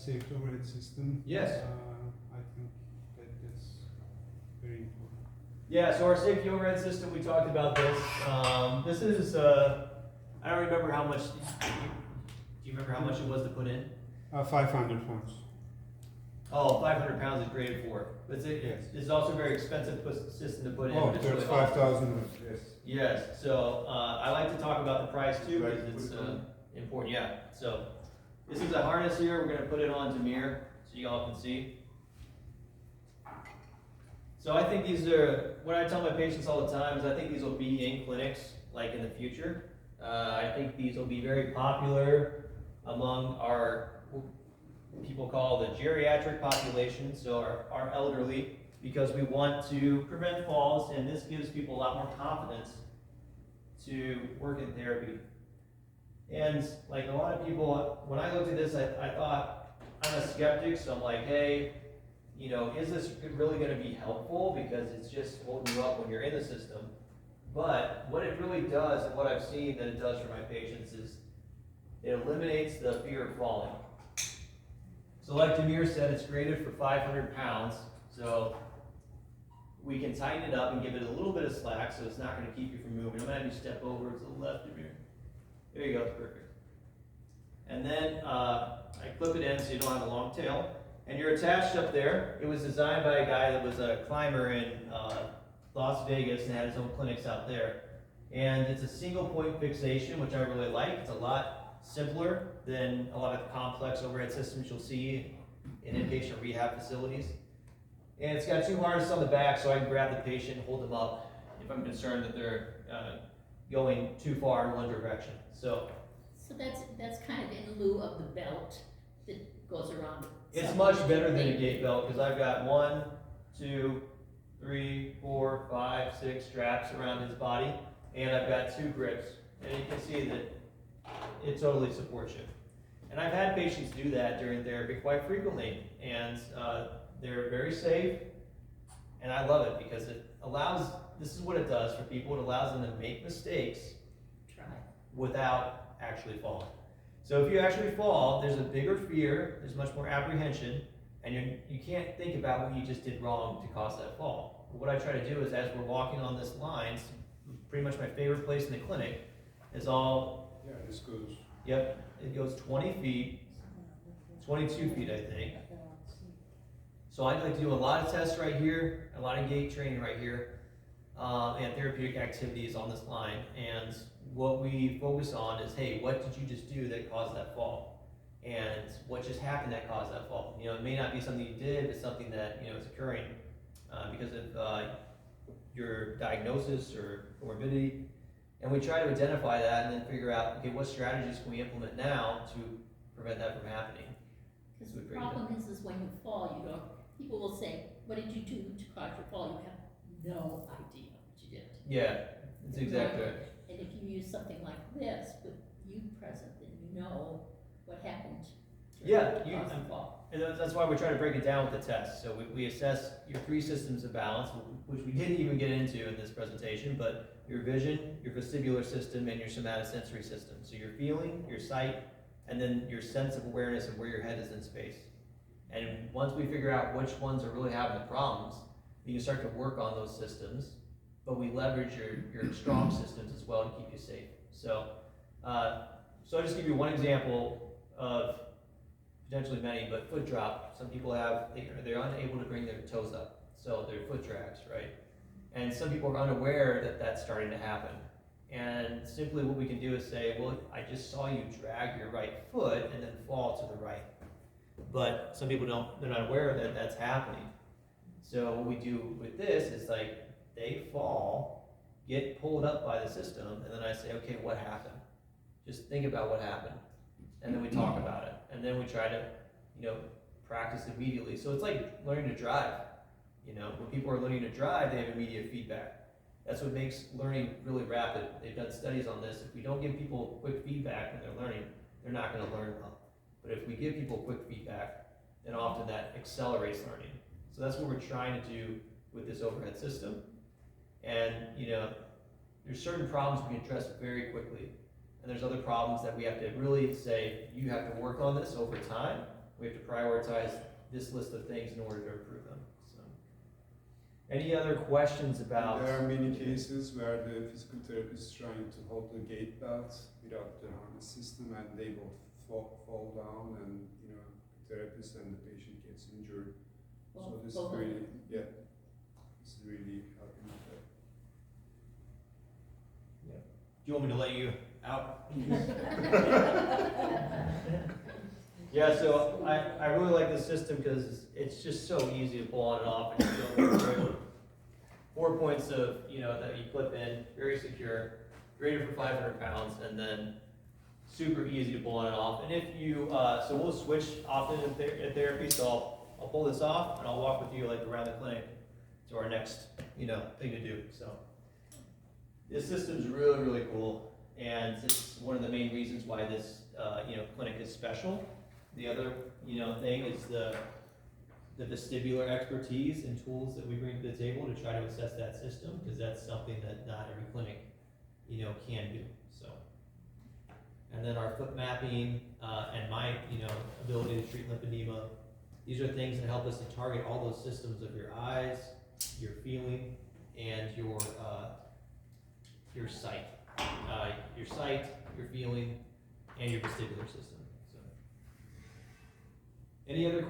safe overhead system. Yes. I think that's very important. Yeah, so our safety overhead system, we talked about this. This is, I don't remember how much, do you remember how much it was to put in? 500 pounds. Oh, 500 pounds is great for it. But Yes. it's also a very expensive system to put in. Oh, but it's there's really awesome. 5,000. Yes. Yes, so I like to talk about the price too because it's important. Yeah, so this is a harness here. We're going to put it on Demir so you all can see. So I think these are, what I tell my patients all the time is I think these will be in clinics like in the future. I think these will be very popular among our, people call the geriatric population, so our elderly, because we want to prevent falls, and this gives people a lot more confidence to work in therapy. And like a lot of people, when I looked at this, I thought, I'm a skeptic, so I'm like, hey, you know, is this really going to be helpful? Because it's just holding you up when you're in the system. But what it really does, and what I've seen that it does for my patients, is it eliminates the fear of falling. So like Demir said, it's rated for 500 pounds. So we can tighten it up and give it a little bit of slack so it's not going to keep you from moving. I'm going to have you step over to the left, Demir. There you go, perfect. And then I clip it in so you don't have a long tail. And you're attached up there. It was designed by a guy that was a climber in Las Vegas and had his own clinics out there. And it's a single point fixation, which I really like. It's a lot simpler than a lot of the complex overhead systems you'll see in inpatient rehab facilities. And it's got two harnesses on the back so I can grab the patient and hold them up if I'm concerned that they're going too far in one direction. So that's kind of in lieu of the belt that goes around. It's much better than a gate belt because I've got 1, 2, 3, 4, 5, 6 straps around his body, and I've got 2 grips. And you can see that it totally supports you. And I've had patients do that during therapy quite frequently, and they're very safe, and I love it because it allows, this is what it does for people, it allows them to make mistakes without actually falling. So if you actually fall, there's a bigger fear, there's much more apprehension, and you can't think about what you just did wrong to cause that fall. But what I try to do is as we're walking on this line, pretty much my favorite place in the clinic is all... Yeah, this goes... Yep, it goes 20 feet, 22 feet I think. So I'd like to do a lot of tests right here, a lot of gait training right here, and therapeutic activities on this line. And what we focus on is, hey, what did you just do that caused that fall? And what just happened that caused that fall? You know, it may not be something you did, but something that, you know, is occurring because of your diagnosis or morbidity. And we try to identify that and then figure out, okay, what strategies can we implement now to prevent that from happening? Because the problem is when you fall, you don't, people will say, what did you do to cause your fall? You have no idea what you did. Yeah, that's exactly right. And if you use something like this, with you present, then you know what happened. Yeah, fall. And that's why we try to break it down with the test. So we assess your 3 systems of balance, which we didn't even get into in this presentation, but your vision, your vestibular system, and your somatosensory system. So your feeling, your sight, and then your sense of awareness of where your head is in space. And once we figure out which ones are really having the problems, you can start to work on those systems, but we leverage your strong systems as well to keep you safe. So, I'll just give you one example of potentially many, but foot drop. Some people they're unable to bring their toes up, so their foot drags, right? And some people are unaware that that's starting to happen. And simply what we can do is say, well, I just saw you drag your right foot and then fall to the right. But some people they're not aware that that's happening. So what we do with this is like, they fall, get pulled up by the system, and then I say, okay, what happened? Just think about what happened. And then we talk about it. And then we try to, practice immediately. So it's like learning to drive. When people are learning to drive, they have immediate feedback. That's what makes learning really rapid. They've done studies on this. If we don't give people quick feedback when they're learning, they're not going to learn well. But if we give people quick feedback, then often that accelerates learning. So that's what we're trying to do with this overhead system. And, there's certain problems we can address very quickly. And there's other problems that we have to really say, you have to work on this over time, We have to prioritize this list of things in order to approve them, so. Any other questions about? There are many cases where the physical therapist is trying to hold the gait belt without the harness system, and they both fall down, and the therapist and the patient gets injured. So this is really, this is really helping with that. Do you want me to let you out? Yeah, so I really like this system because it's just so easy to pull on and off. And you don't worry. 4 points of, that you clip in, very secure, rated for 500 pounds, and then super easy to pull on and off. And if you, so we'll switch often in therapy, so I'll pull this off and I'll walk with you like around the clinic to our next, thing to do, so. This system's really, really cool, and it's one of the main reasons why this, clinic is special. The other, thing is the vestibular expertise and tools that we bring to the table to try to assess that system, because that's something that not every clinic, can do, so. And then our foot mapping, and my, ability to treat lymphedema, these are things that help us to target all those systems of your eyes, your feeling, and your sight. Your sight, your feeling, and your vestibular system. So, any other